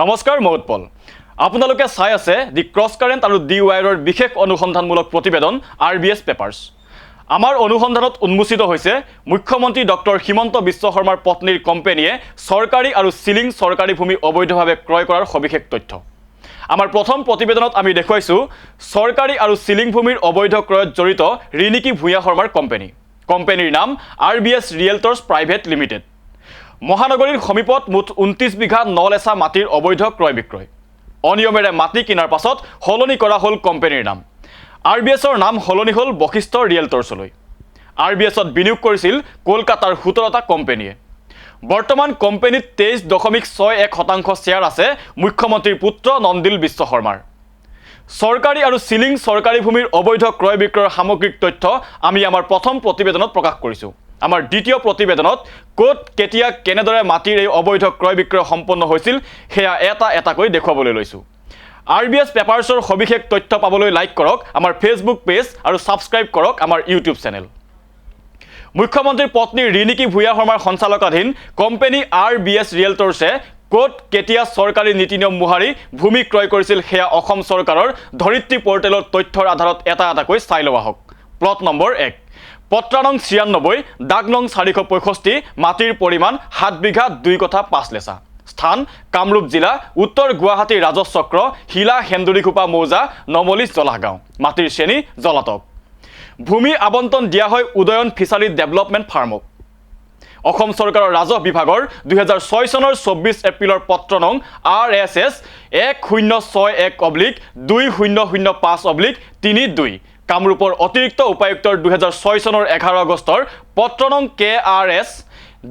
নমস্কাৰ মই উৎপল আপোনালোকে চাই আছে দি ক্ৰছ কাৰেণ্ট আৰু ডি ৱাইৰৰ বিশেষ অনুসন্ধানমূলক প্ৰতিবেদন RBS পেপাৰ্ছ আমাৰ অনুসন্ধানত উন্মোচিত হৈছে মুখ্যমন্ত্ৰী ডক্টৰ হিমন্ত বিশ্ব শৰ্মাৰ পত্নীৰ কোম্পানীয়ে চৰকাৰী আৰু সিলিং চৰকাৰী ভূমি অবৈধভাৱে ক্ৰয় কৰাৰ সবিশেষ তথ্য আমাৰ প্ৰথম প্ৰতিবেদনত আমি দেখুৱাইছো চৰকাৰী আৰু সিলিং ভূমিৰ অবৈধ ক্ৰয়ত জড়িত ৰিনিকি ভূঞা শৰ্মাৰ কোম্পানীৰ নাম RBS ৰিয়েলটৰ্ছ প্ৰাইভেট লিমিটেড মহানগৰীৰ সমীপত মুঠ 29 বিঘা নলেছা মাটিৰ অবৈধ ক্ৰয় বিক্ৰয় অনিয়মেৰে মাটি কিনাৰ পাছত হলনি কৰা হল কোম্পানীৰ নাম RBSৰ নাম হলনি হল বশিষ্ঠ ৰিয়েলটৰ্ছলৈ RBSত বিনিয়োগ কৰিছিল কলকাতাৰ 17টা কোম্পানীয়ে বৰ্তমান কোম্পানীত 23.61% শেয়াৰ আছে মুখ্যমন্ত্ৰীৰ পুত্ৰ নন্দিল বিশ্ব শৰ্মাৰ চৰকাৰী আৰু সিলিং চৰকাৰী ভূমিৰ অবৈধ ক্ৰয় বিক্ৰয়ৰ সামগ্ৰিক তথ্য আমি আমাৰ প্ৰথম প্ৰতিবেদনত প্ৰকাশ কৰিছো আমাৰ দ্বিতীয় প্ৰতিবেদনত কোট কেতিয়া কেনেদৰে মাটিৰ এই অবৈধ ক্ৰয় বিক্ৰয় সম্পন্ন হৈছিল হেয়া এটাকৈ দেখুৱাবলৈ লৈছো RBS পেপাৰ্ছৰ সবিশেষ তথ্য পাবলৈ লাইক কৰক আমাৰ ফেসবুক পেজ আৰু সাবস্ক্ৰাইব কৰক আমাৰ ইউটিউব চেনেল মুখ্যমন্ত্ৰীৰ পত্নী ৰিনিকি ভূঞা শৰ্মাৰ সঞ্চালকাধীন কোম্পানী RBS ৰিয়েলটৰ্ছে কোট কেতিয়া চৰকাৰী নীতি নিয়ম মুহাৰি ভূমি ক্ৰয় কৰিছিল হেয়া অসম চৰকাৰৰ ধৰিত্ৰী পৰ্টেলৰ তথ্যৰ আধাৰত এটাকৈ চাই লোৱা হওক প্লট নম্বৰ 1 পত্ৰা নং 96 দাগ নং 465 মাটিৰ পৰিমাণ 7 বিঘা 2 কঠা 5 লেছা স্থান কামৰূপ জিলা উত্তৰ গুৱাহাটী ৰাজচক্ৰ হিলা হেন্দুৰিখোপা মৌজা নমলিছ জলাগাঁও মাটিৰ শ্ৰেণী জলাতক ভূমি আবণ্টন দিয়া হয় উদয়ন ফিচাৰী ডেভেলপমেণ্ট ফাৰ্মক অসম চৰকাৰৰ ৰাজহ বিভাগৰ 2006 চনৰ 24 এপ্ৰিলৰ পত্ৰ নং RSS 1005/2005/32 কামৰূপৰ অতিৰিক্ত উপায়ুক্তৰ 2006 চনৰ 11 আগষ্টৰ পত্ৰ নং KRS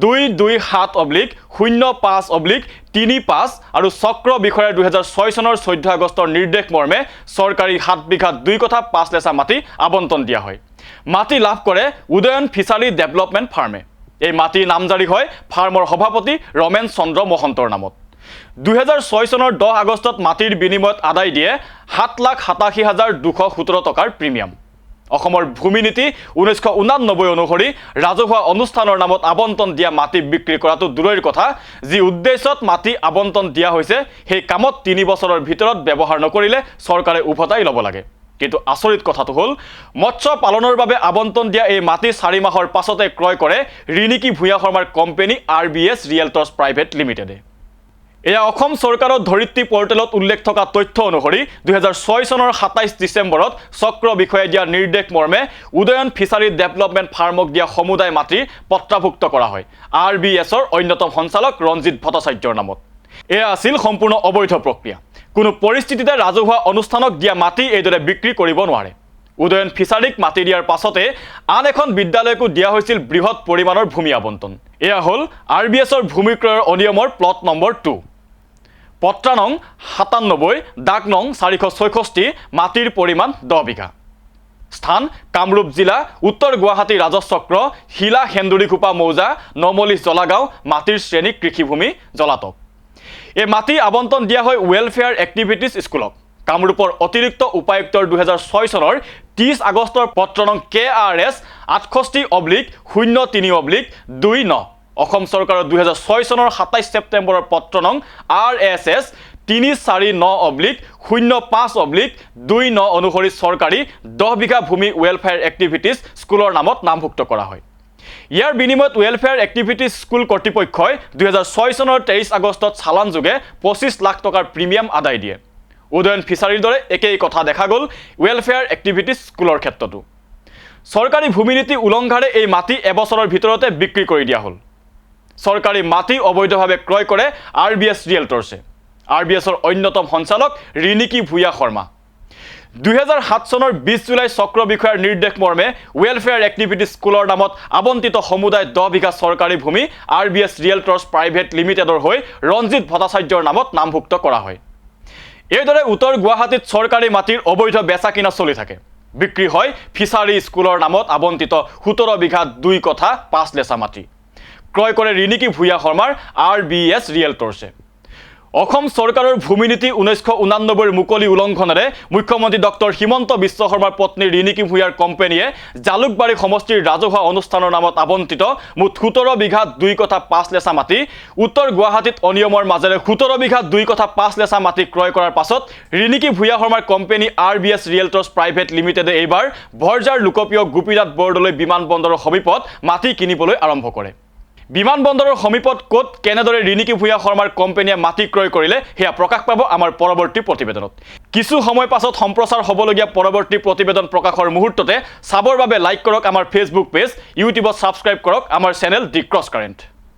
225/05/35 আৰু চক্ৰ বিষয়াৰ 2006 চনৰ 14 আগষ্টৰ নিৰ্দেশ মৰ্মে চৰকাৰী 7 বিঘা 2 কঠা 5 লেছা মাটি আবণ্টন দিয়া হয় মাটি লাভ কৰে উদয়ন ফিচাৰী ডেভেলপমেণ্ট ফাৰ্মে এই মাটিৰ নামজাৰি হয় ফাৰ্মৰ সভাপতি ৰমেন চন্দ্ৰ মহন্তৰ নামত 2006 চনৰ 10 আগষ্টত মাটিৰ বিনিময়ত আদায় দিয়ে 7,87,217 টকাৰ প্ৰিমিয়াম অসমৰ ভূমি নীতি 1989 অনুসৰি ৰাজহুৱা অনুষ্ঠানৰ নামত আবণ্টন দিয়া মাটি বিক্ৰী কৰাটো দূৰৰ কথা যি উদ্দেশ্যত মাটি আবণ্টন দিয়া হৈছে সেই কামত 3 বছৰৰ ভিতৰত ব্যৱহাৰ নকৰিলে চৰকাৰে উভতাই ল'ব লাগে কিন্তু আচৰিত কথাটো হল মৎস্য পালনৰ বাবে আবণ্টন দিয়া এই মাটি 4 মাহৰ পাছতে ক্ৰয় কৰে ৰিনিকি ভূঞা শৰ্মাৰ কোম্পানী RBS ৰিয়েলটৰ্ছ প্ৰাইভেট লিমিটেডে এয়া অসম চৰকাৰৰ ধৰিত্ৰী পৰ্টেলত উল্লেখ থকা তথ্য অনুসৰি 2006 চনৰ 27 ডিসেম্বৰত চক্ৰ বিষয়ে দিয়া নিৰ্দেশ মৰ্মে উদয়ন ফিচাৰী ডেভেলপমেণ্ট ফাৰ্মক দিয়া সমুদায় মাটি পত্ৰাভুক্ত কৰা হয় RBSৰ অন্যতম সঞ্চালক ৰঞ্জিত ভট্টাচাৰ্যৰ নামত এয়া আছিল সম্পূৰ্ণ অবৈধ প্ৰক্ৰিয়া কোনো পৰিস্থিতিতে ৰাজহুৱা অনুষ্ঠানক দিয়া মাটি এইদৰে বিক্ৰী কৰিব নোৱাৰে উদয়ন ফিচাৰীক মাটি দিয়াৰ পাছতে আন এখন বিদ্যালয়কো দিয়া হৈছিল বৃহৎ পৰিমাণৰ ভূমি আবণ্টন এয়া হল RBSৰ ভূমি ক্ৰয়ৰ অনিয়মৰ প্লট নম্বৰ 2 পত্ৰা নং 97 দাগ নং 466 মাটিৰ পৰিমাণ 10 বিঘা স্থান কামৰূপ জিলা উত্তৰ গুৱাহাটী ৰাজচক্ৰ হিলা হেন্দুৰিখোপা মৌজা নমলিছ জলাগাঁও মাটিৰ শ্ৰেণী কৃষিভূমি জলাতক এই মাটি আবণ্টন দিয়া হয় ৱেলফেয়াৰ এক্টিভিটিজ স্কুলক কামৰূপৰ অতিৰিক্ত উপায়ুক্তৰ 2006 চনৰ 30 আগষ্টৰ পত্ৰ নং KRS 68/03/29 অসম চৰকাৰৰ 2006 চনৰ 27 ছেপ্টেম্বৰৰ পত্ৰ নং RSS 349/05/29 অনুসৰি চৰকাৰী 10 বিঘা ভূমি ৱেলফেয়াৰ এক্টিভিটিজ স্কুলৰ নামত নামভুক্ত কৰা হয় ইয়াৰ বিনিময়ত ৱেলফেয়াৰ এক্টিভিটিজ স্কুল কৰ্তৃপক্ষই 2006 চনৰ 23 আগষ্টত চালান যোগে 25 লাখ টকাৰ প্ৰিমিয়াম আদায় দিয়ে উদয়ন ফিচাৰীৰ দৰে একেই কথা দেখা গ'ল ৱেলফেয়াৰ এক্টিভিটিজ স্কুলৰ ক্ষেত্ৰতো চৰকাৰী ভূমি নীতি উলংঘাৰে এই মাটি এবছৰৰ ভিতৰতে বিক্ৰী কৰি দিয়া হ'ল চৰকাৰী মাটি অবৈধভাৱে ক্ৰয় কৰে RBS ৰিয়েলটৰ্ছে RBSৰ অন্যতম সঞ্চালক ৰিনিকি ভূঞা শৰ্মা 2007 চনৰ 20 জুলাই চক্ৰ বিষয়াৰ নিৰ্দেশ মৰ্মে ৱেলফেয়াৰ এক্টিভিটিজ স্কুলৰ নামত আবণ্টিত সমুদায় 10 বিঘা চৰকাৰী ভূমি RBS ৰিয়েলটৰ্ছ প্ৰাইভেট লিমিটেডৰ হৈ ৰঞ্জিত ভট্টাচাৰ্যৰ নামত নামভুক্ত কৰা হয় এইদৰে উত্তৰ গুৱাহাটীত চৰকাৰী মাটিৰ অবৈধ বেচা কিনা চলি থাকে বিক্ৰী হয় ফিচাৰী স্কুলৰ নামত আবণ্টিত 17 বিঘা 2 কঠা 5 লেছা মাটি ক্ৰয় কৰে ৰিনিকি ভূঞা শৰ্মাৰ RBS ৰিয়েলটৰ্ছে অসম চৰকাৰৰ ভূমিনীতি 1989 মুকলি উলংঘনেৰে মুখ্যমন্ত্ৰী ডক্টৰ হিমন্ত বিশ্ব শৰ্মাৰ পত্নী ৰিণিকী ভূঞাৰ কোম্পানীয়ে জালুকবাৰী সমষ্টিৰ ৰাজহুৱা অনুষ্ঠানৰ নামত আবণ্টিত মুঠ 17 বিঘা 2.5 লেচা মাটি উত্তৰ গুৱাহাটীত অনিয়মৰ মাজেৰে 17 বিঘা 2.5 লেচা মাটি ক্ৰয় কৰাৰ পাছত ৰিণিকী ভূঞা শৰ্মাৰ কোম্পানী RBS ৰিয়েলটৰ্ছ প্ৰাইভেট লিমিটেডে এইবাৰ ভৰজাৰ লোকপ্ৰিয় গোপীনাথ বৰদলৈ বিমানবন্দৰৰ সমীপত মাটি কিনিবলৈ আৰম্ভ কৰে। বিমানবন্দৰৰ সমীপত ক'ত কেনেদৰে ৰিণিকী ভূঞা শৰ্মাৰ কোম্পানীয়ে মাটি ক্ৰয় কৰিলে সেয়া প্ৰকাশ পাব আমাৰ পৰৱৰ্তী প্ৰতিবেদনত। কিছু সময় পাছত সম্প্ৰচাৰ হ'বলগীয়া পৰৱৰ্তী প্ৰতিবেদন প্ৰকাশৰ মুহূৰ্ততে চাবৰ বাবে লাইক কৰক আমাৰ ফেচবুক পেজ, ইউটিউবত ছাবস্ক্ৰাইব কৰক আমাৰ চেনেল দি ক্ৰছ কাৰেণ্ট।